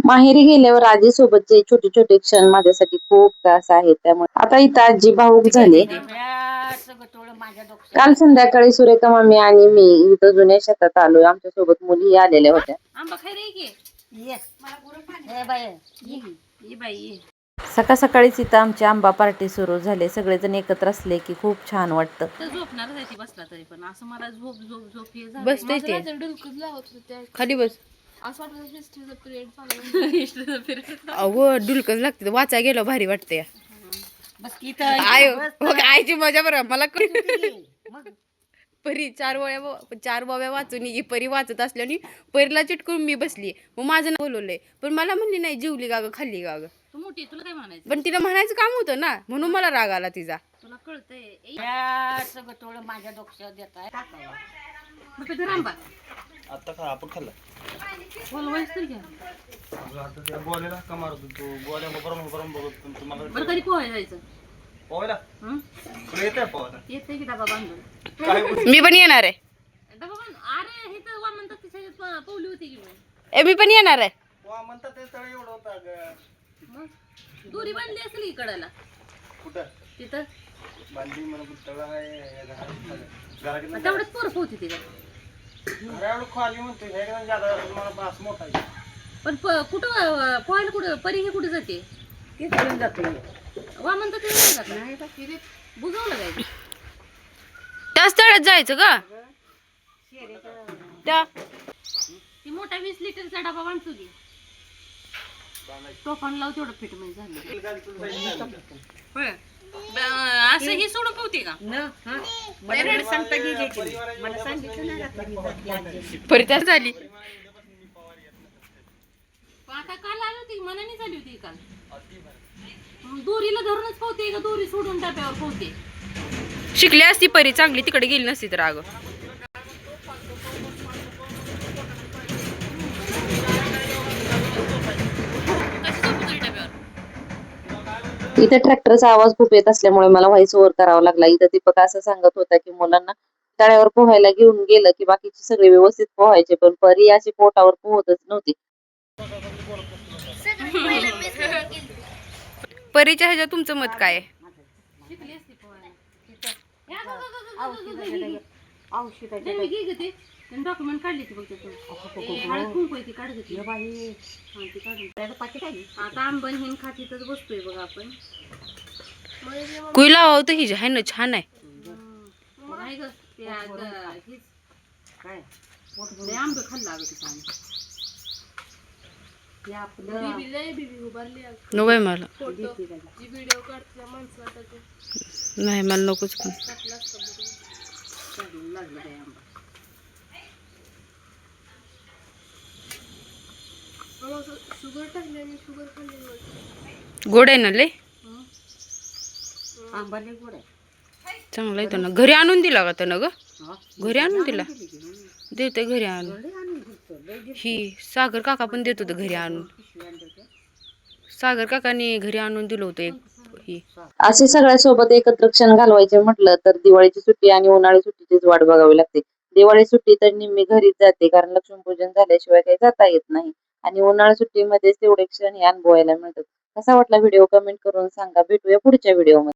माहेरी गेल्यावर आजी सोबतचे छोटे छोटे क्षण माझ्यासाठी खूप खास आहेत. त्यामुळे आता इथं आजी भावूक झाली. काल संध्याकाळी सुरेखा मामी आणि मी इथं जुन्या शेतात आलोय. आमच्या सोबत मुली आलेल्या होत्या. सकाळ सकाळीच इथं आमची आंबा पार्टी सुरू झाली. सगळेजण एकत्र असले की खूप छान वाटतं. झोपणार जायची बसला तरी पण असं मला झोप झोप झोप हे झालं. बसतोय ते खाली बस. असं वाटतं हिस्ट्रीचा पिरियड चालू. हिस्ट्रीचा पिरियड अहो डुलकच लागते वाचाय गेलो भारी वाटते. बस इथं आय आईची मजा बरं मला परी चार बोब्या वाचून ही परी वाचत असल्याने परीला चिटकून मी बसली. मग माझं नाव बोलवलंय पण मला म्हणली नाही जेवली गाग खाल्ली गाग. तू मोठी तुला काय म्हणायचं पण तिला म्हणायचं काम होतं ना म्हणून मला राग आला तिचा. तुला कळतंय सगळं थोडं माझ्या डोक्यात देत आहे. आंबा आता खा आपण खाल्ला बोलवायच तर घ्या आता त्या गोल्याला का मारतो तू गोल्या बरोबर बघत तुम्हाला बरं कधी पोहायला जायचं पोहायला तुला येतंय पोहायला येते की डबा बांधून मी पण येणार आहे. डबा बांध अरे हे तर वा म्हणतात त्याच्यात पवली होती की मी पण येणार आहे. पोहा म्हणतात ते तळ एवढं होतं अगं. मग दोरी बांधली असेल की कडाला कुठं तिथं बांधली म्हणून तळ आहे घराकडे तेवढंच पोरफ होती तिथं एवढं खाली म्हणतो हे एकदम जादा मला बास मोठा आहे. पण कुठं पोहायला कुठं परी हे कुठे जाते घेऊन जातो वा म्हणतात ते नाही जात नाही बुजवलं जायचं त्याच तळ्यात जायचं का त्या ती मोठा 20 लिटरचा डबा बांधतो की टोपण लाव तेवढं फिट म्हणजे झालं होय असं ही सोडून पोहते का सांगता गेली मला सांगितलं परी त्याच झाली. आता काल आली होती मनाने झाली होती काल दोरीला धरूनच पोहते का दोरी सोडून डब्यावर पोहते. शिकली असती परी चांगली तिकडे गेली नसती तर अगं. इथे ट्रॅक्टरचा आवाज खूप येत असल्यामुळे मला व्हॉइस ओव्हर करावा लागला. इथं दीपक असं सांगत होता की मुलांना तळ्यावर पोहायला घेऊन गेलं की बाकीचे सगळे व्यवस्थित पोहायचे पण परी अशी पोटावर पोहतच नव्हती. परीच्या ह्याच्या तुमचं मत काय आहे? डॉक्युमेंट काढली ती बघ हळद कुंकू ती काढ घेतली आता आंबन हिन खातीतच बसतोय बघ आपण कुईला होतं ही आहे ना छान आहे. नाही ग ते आंब खाल्ला अगं नो बाय मला नाही मला नकोच पण शुगर टाकल्याने शुगर खाल्ली गोड आहे ना लय आंबाले गोड आहे चांगला येतो ना. घरी आणून दिला का त्यानं ग घरी आणून दिला देते घरी आणून. ही सागर काका पण देत होतं घरी आणून. सागर काकाने घरी आणून दिलं होतं एक ही. असे सगळ्या सोबत एकत्र क्षण घालवायचे म्हटलं तर दिवाळीची सुट्टी आणि उन्हाळी सुट्टीचीच वाट बघावी लागते. दिवाळी सुट्टी तर निम्मी घरीच जाते कारण लक्ष्मीपूजन झाल्याशिवाय काही जाता येत नाही आणि उन्हाळी सुट्टीमध्ये तेवढे क्षण हे अनुभवायला मिळतात. कसा वाटला व्हिडिओ कमेंट करून सांगा. भेटूया पुढच्या व्हिडिओ मध्ये.